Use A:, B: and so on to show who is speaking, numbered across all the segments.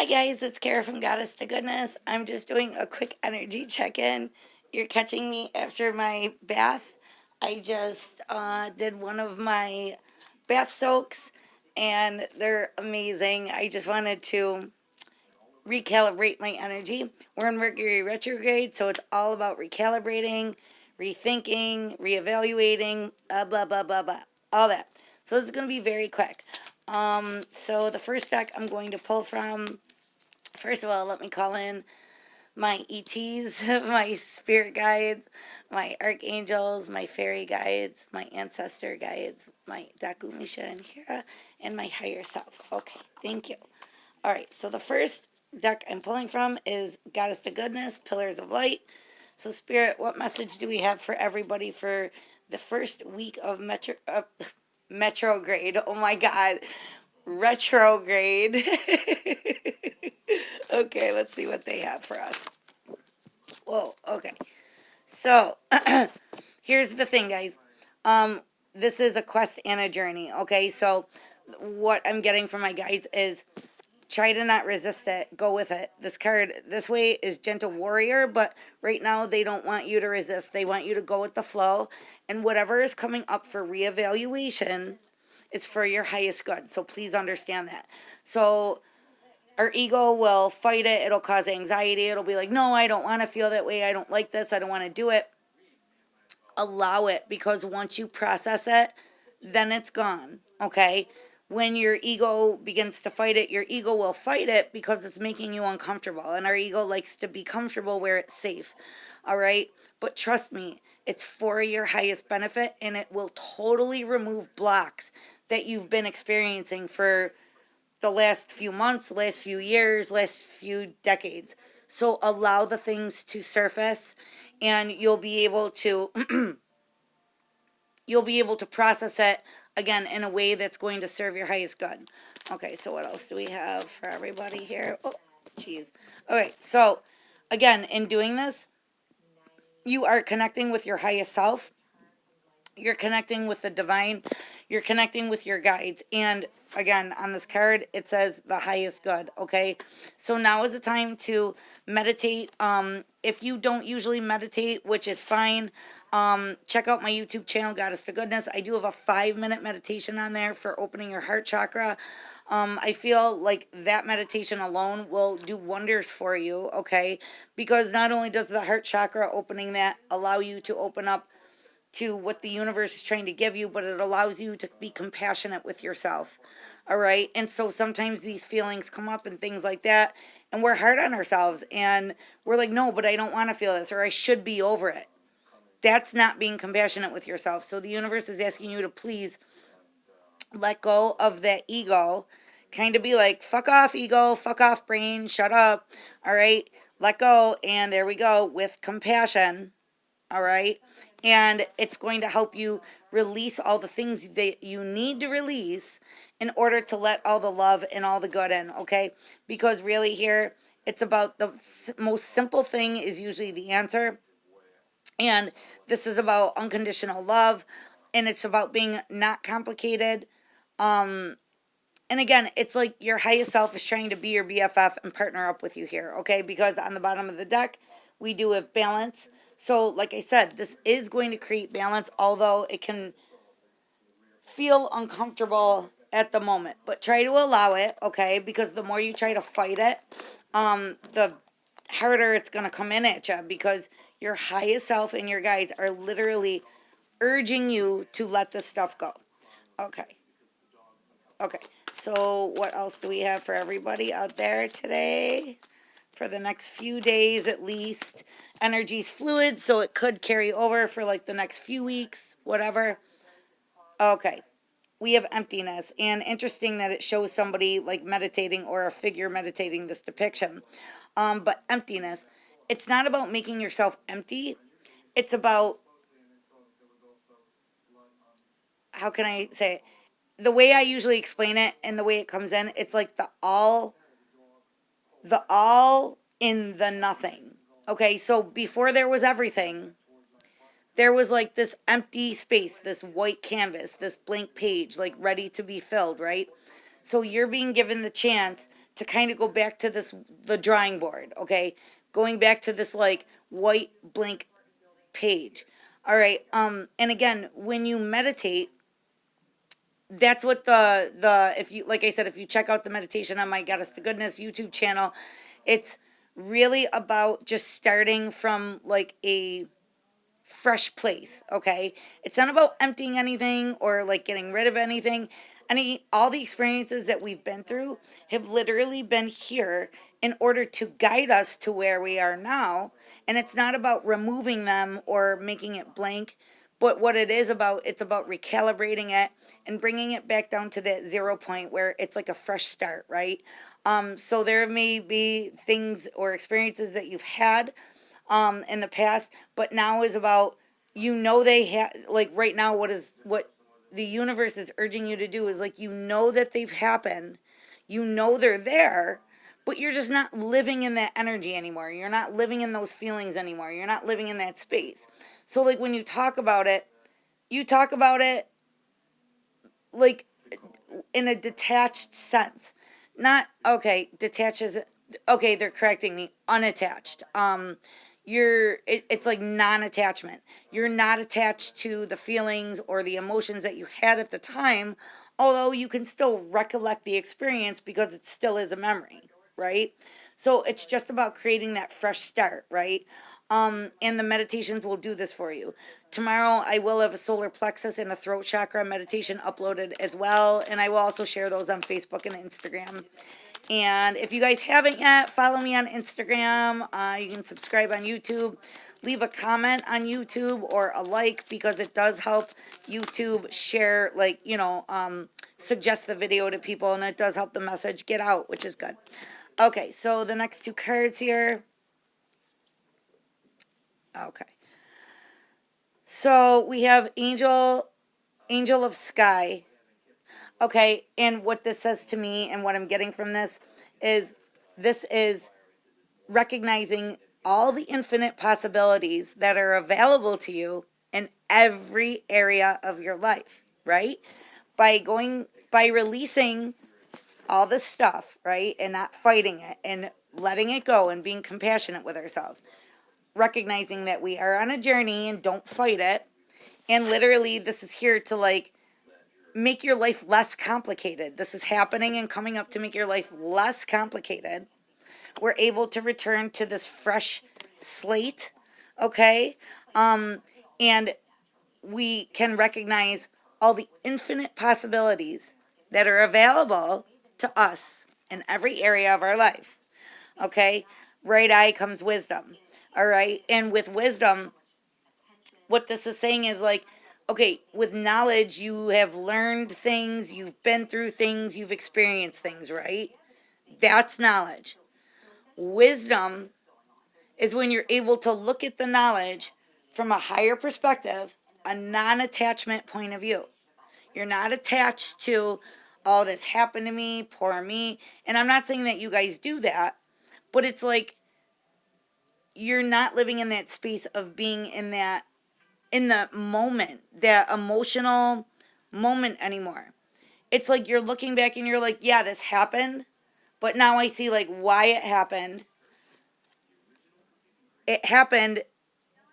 A: Hi guys, it's Kara from Goddess to Goodness. I'm just doing a quick energy check-in. You're catching me after my bath. I just did one of my bath soaks and they're amazing. I just wanted to recalibrate my energy. We're in Mercury retrograde, so it's all about recalibrating, rethinking, reevaluating, blah, blah, blah, blah, all that. So this is going to be very quick. So the first deck I'm going to pull from, first of all, let me call in my ETs, my spirit guides, my archangels, my fairy guides, my ancestor guides, my Daku, Misha, and Hira, and my higher self. Okay, thank you. All right, so the first deck I'm pulling from is Goddess to Goodness, Pillars of Light. So, Spirit, what message do we have for everybody for the first week of Metrograde? Oh my God, retrograde. Okay, let's see what they have for us. Whoa, okay. So, here's the thing, guys. This is a quest and a journey, okay? So, what I'm getting from my guides is try to not resist it. Go with it. This card, this way, is Gentle Warrior, but right now they don't want you to resist. They want you to go with the flow. And whatever is coming up for reevaluation is for your highest good. So please understand that. So our ego will fight it. It'll cause anxiety. It'll be like, no, I don't want to feel that way. I don't like this. I don't want to do it. Allow it, because once you process it, then it's gone. Okay? When your ego begins to fight it, your ego will fight it because it's making you uncomfortable. And our ego likes to be comfortable where it's safe. All right? But trust me, it's for your highest benefit, and it will totally remove blocks that you've been experiencing for the last few months, last few years, last few decades. So allow the things to surface, and you'll be able to process it again in a way that's going to serve your highest good. Okay, so what else do we have for everybody here? Oh, jeez. Okay, so again, in doing this, you are connecting with your highest self. You're connecting with the divine. You're connecting with your guides. And again, on this card, it says the highest good. Okay. So now is the time to meditate. If you don't usually meditate, which is fine, check out my YouTube channel, Goddess to Goodness. I do have a 5-minute meditation on there for opening your heart chakra. I feel like that meditation alone will do wonders for you, okay? Because not only does the heart chakra opening that allow you to open up to what the universe is trying to give you, but it allows you to be compassionate with yourself. All right. And so sometimes these feelings come up and things like that, and we're hard on ourselves and we're like, no, but I don't want to feel this, or I should be over it. That's not being compassionate with yourself. So the universe is asking you to please let go of that ego. Kind of be like, fuck off, ego, fuck off, brain, shut up. All right. Let go. And there we go with compassion. All right. And it's going to help you release all the things that you need to release in order to let all the love and all the good in. Okay. Because really, here, it's about the most simple thing is usually the answer. And this is about unconditional love. And it's about being not complicated. And again, it's like your highest self is trying to be your BFF and partner up with you here, okay? Because on the bottom of the deck, we do have balance. So, like I said, this is going to create balance, although it can feel uncomfortable at the moment. But try to allow it, okay? Because the more you try to fight it, the harder it's going to come in at you, because your highest self and your guides are literally urging you to let this stuff go. Okay. Okay, so what else do we have for everybody out there today? For the next few days at least. Energy's fluid, so it could carry over for like the next few weeks, whatever. Okay, we have emptiness. And interesting that it shows somebody like meditating or a figure meditating this depiction. But emptiness, it's not about making yourself empty. It's about, how can I say it? The way I usually explain it and the way it comes in, it's like the all in the nothing. Okay, so before there was everything, there was like this empty space, this white canvas, this blank page, like ready to be filled, right? So you're being given the chance to kind of go back to the drawing board, okay? Going back to this like white blank page. All right. And again, when you meditate, that's what the if you like I said, if you check out the meditation on my Goddess to Goodness YouTube channel, it's really about just starting from like a fresh place, okay? It's not about emptying anything or like getting rid of anything. All the experiences that we've been through have literally been here in order to guide us to where we are now. And it's not about removing them or making it blank, but what it is about, it's about recalibrating it and bringing it back down to that 0 point where it's like a fresh start, right? So there may be things or experiences that you've had in the past, but now is about, they have, like right now, what the universe is urging you to do is like, that they've happened, they're there, but you're just not living in that energy anymore. You're not living in those feelings anymore. You're not living in that space. So like when you talk about it like in a detached sense. Not okay, detached is okay, they're correcting me. Unattached. It's like non-attachment. You're not attached to the feelings or the emotions that you had at the time, although you can still recollect the experience because it still is a memory, right? So it's just about creating that fresh start, right? And the meditations will do this for you. Tomorrow, I will have a solar plexus and a throat chakra meditation uploaded as well, and I will also share those on Facebook and Instagram. And if you guys haven't yet, follow me on Instagram. You can subscribe on YouTube. Leave a comment on YouTube or a like because it does help YouTube share, like, suggest the video to people, and it does help the message get out, which is good. Okay, so the next two cards here. Okay. So we have Angel of Sky. Okay, and what this says to me and what I'm getting from this is recognizing all the infinite possibilities that are available to you in every area of your life, right? By releasing all this stuff, right? And not fighting it and letting it go and being compassionate with ourselves. Recognizing that we are on a journey and don't fight it. And literally this is here to like make your life less complicated. This is happening and coming up to make your life less complicated. We're able to return to this fresh slate, okay? And we can recognize all the infinite possibilities that are available to us in every area of our life, okay? Right eye comes wisdom, all right? And with wisdom, what this is saying is like, okay, with knowledge, you have learned things, you've been through things, you've experienced things, right? That's knowledge. Wisdom is when you're able to look at the knowledge from a higher perspective, a non attachment point of view. You're not attached to, oh, this happened to me, poor me. And I'm not saying that you guys do that, but it's like you're not living in that space of being in the moment, that emotional moment anymore. It's like you're looking back and you're like, yeah, this happened, but now I see like why it happened. It happened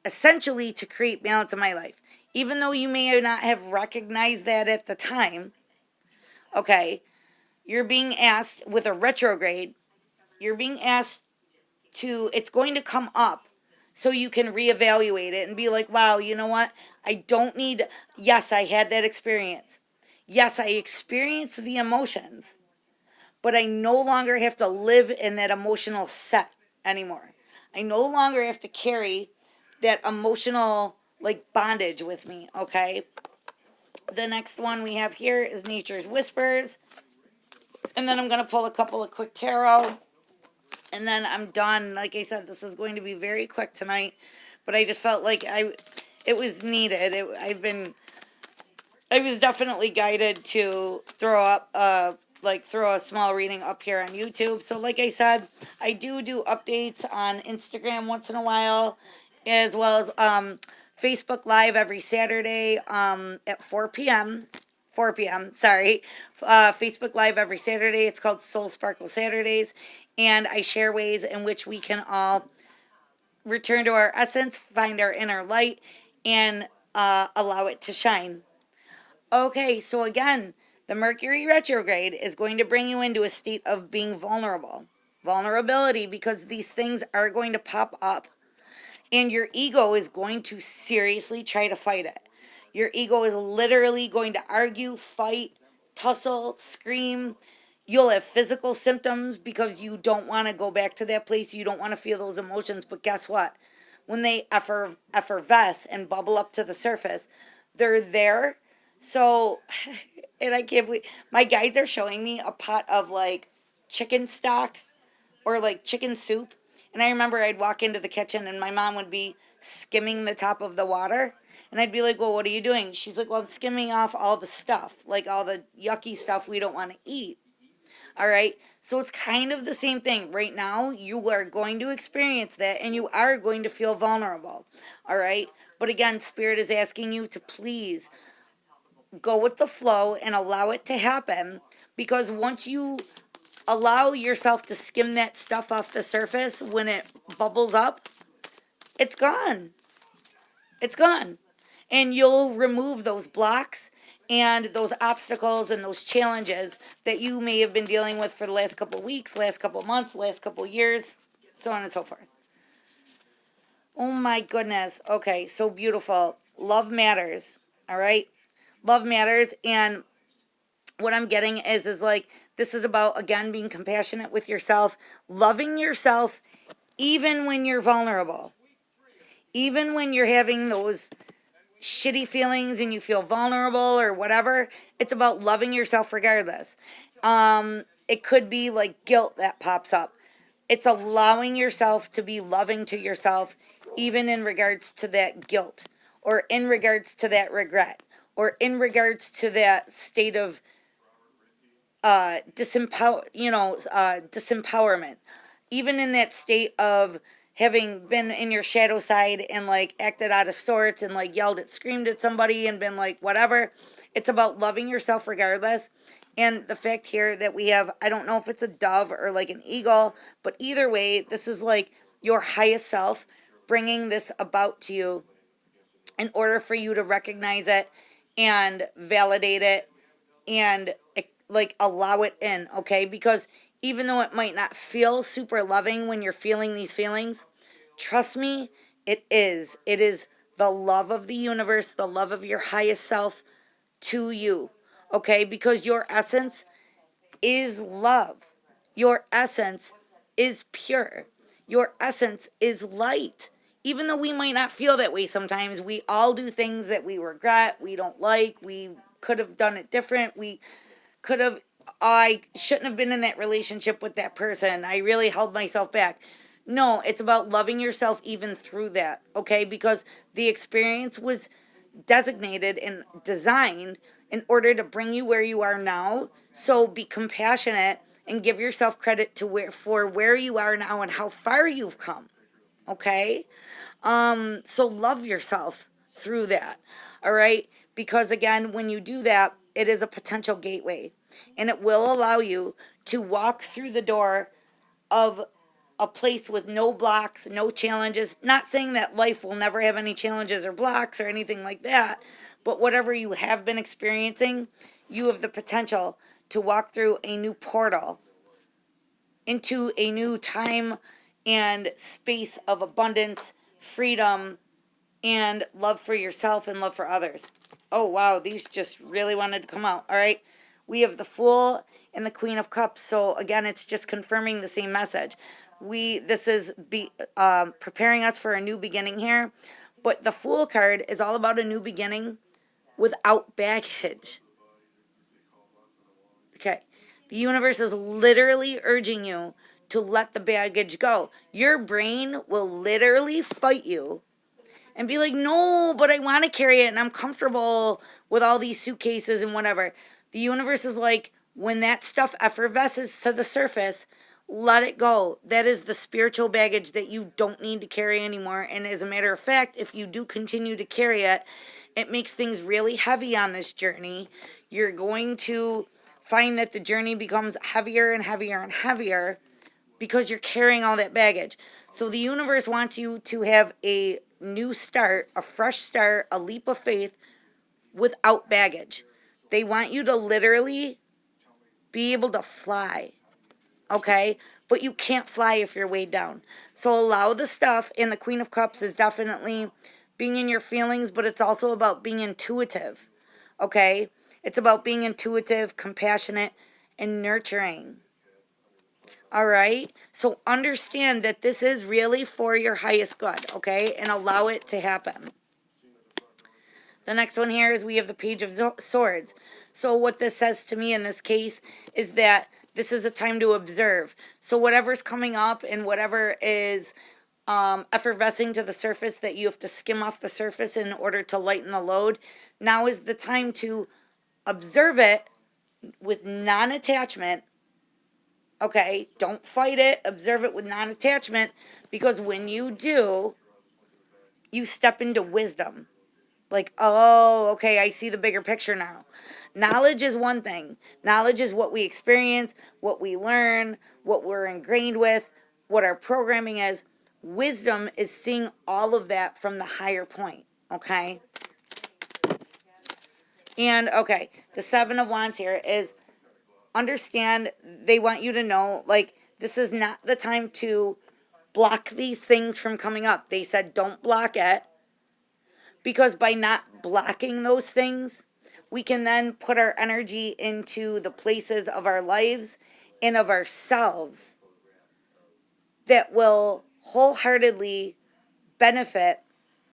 A: essentially to create balance in my life. Even though you may not have recognized that at the time, okay, you're being asked with a retrograde, you're being asked it's going to come up so you can reevaluate it and be like, wow, you know what? I don't need, yes, I had that experience. Yes, I experienced the emotions, but I no longer have to live in that emotional set anymore. I no longer have to carry that emotional like bondage with me, okay? The next one we have here is Nature's Whispers. And then I'm going to pull a couple of quick tarot. And then I'm done. Like I said, this is going to be very quick tonight. But I just felt like it was needed. I was definitely guided to throw a small reading up here on YouTube. So like I said, I do updates on Instagram once in a while, as well as Facebook Live every Saturday at 4 p.m. 4 p.m. Sorry. Facebook Live every Saturday. It's called Soul Sparkle Saturdays. And I share ways in which we can all return to our essence, find our inner light, and allow it to shine. Okay, so again, the Mercury retrograde is going to bring you into a state of being vulnerable. Vulnerability, because these things are going to pop up, and your ego is going to seriously try to fight it. Your ego is literally going to argue, fight, tussle, scream. You'll have physical symptoms because you don't want to go back to that place. You don't want to feel those emotions. But guess what? When they effervesce and bubble up to the surface, they're there. So, and I can't believe my guides are showing me a pot of like chicken stock or like chicken soup. And I remember I'd walk into the kitchen and my mom would be skimming the top of the water. And I'd be like, well, what are you doing? She's like, well, I'm skimming off all the stuff, like all the yucky stuff we don't want to eat. All right. So it's kind of the same thing. Right now, you are going to experience that and you are going to feel vulnerable. All right. But again, Spirit is asking you to please go with the flow and allow it to happen, because once you allow yourself to skim that stuff off the surface, when it bubbles up, it's gone. It's gone. And you'll remove those blocks and those obstacles and those challenges that you may have been dealing with for the last couple of weeks, last couple of months, last couple of years, so on and so forth. Oh my goodness. Okay, so beautiful. Love matters. All right? Love matters. And what I'm getting is like, this is about, again, being compassionate with yourself, loving yourself even when you're vulnerable, even when you're having those shitty feelings and you feel vulnerable or whatever. It's about loving yourself regardless. It could be like guilt that pops up. It's allowing yourself to be loving to yourself, even in regards to that guilt, or in regards to that regret, or in regards to that state of disempowerment, even in that state of having been in your shadow side and like acted out of sorts and like yelled at, screamed at somebody and been like whatever. It's about loving yourself regardless. And the fact here that we have, I don't know if it's a dove or like an eagle, but either way, this is like your highest self bringing this about to you in order for you to recognize it and validate it and like allow it in, okay? Because even though it might not feel super loving when you're feeling these feelings, trust me, it is. It is the love of the universe, the love of your highest self to you, okay? Because your essence is love. Your essence is pure. Your essence is light. Even though we might not feel that way sometimes, we all do things that we regret, we don't like, we could have done it different, we could have, I shouldn't have been in that relationship with that person, I really held myself back. No, it's about loving yourself even through that, okay? Because the experience was designated and designed in order to bring you where you are now. So be compassionate and give yourself credit to where you are now and how far you've come. Okay? So love yourself through that. All right? Because again, when you do that, it is a potential gateway and it will allow you to walk through the door of a place with no blocks, no challenges. Not saying that life will never have any challenges or blocks or anything like that, but whatever you have been experiencing, you have the potential to walk through a new portal into a new time and space of abundance, freedom, and love for yourself and love for others. Oh, wow, these just really wanted to come out. All right. We have the Fool and the Queen of Cups. So again, it's just confirming the same message. This is preparing us for a new beginning here. But the Fool card is all about a new beginning without baggage. Okay. The universe is literally urging you to let the baggage go. Your brain will literally fight you and be like, no, but I want to carry it and I'm comfortable with all these suitcases and whatever. The universe is like, when that stuff effervesces to the surface, let it go. That is the spiritual baggage that you don't need to carry anymore. And as a matter of fact, if you do continue to carry it, it makes things really heavy on this journey. you're going to find that the journey becomes heavier and heavier and heavier because you're carrying all that baggage. So the universe wants you to have a new start, a fresh start, a leap of faith without baggage. They want you to literally be able to fly, okay? But you can't fly if you're weighed down. So allow the stuff, and the Queen of Cups is definitely being in your feelings, but it's also about being intuitive, okay? It's about being intuitive, compassionate, and nurturing. All right? So understand that this is really for your highest good, okay? And allow it to happen. The next one here is we have the Page of Swords. So what this says to me in this case is that this is a time to observe. So whatever's coming up and whatever is effervescing to the surface that you have to skim off the surface in order to lighten the load, now is the time to observe it with non-attachment. Okay, don't fight it. Observe it with non-attachment, because when you do, you step into wisdom. Like, oh, okay, I see the bigger picture now. Knowledge is one thing. Knowledge is what we experience, what we learn, what we're ingrained with, what our programming is. Wisdom is seeing all of that from the higher point, okay? And, okay, the Seven of Wands here is, understand, they want you to know, like, this is not the time to block these things from coming up. They said don't block it, because by not blocking those things, we can then put our energy into the places of our lives and of ourselves that will wholeheartedly benefit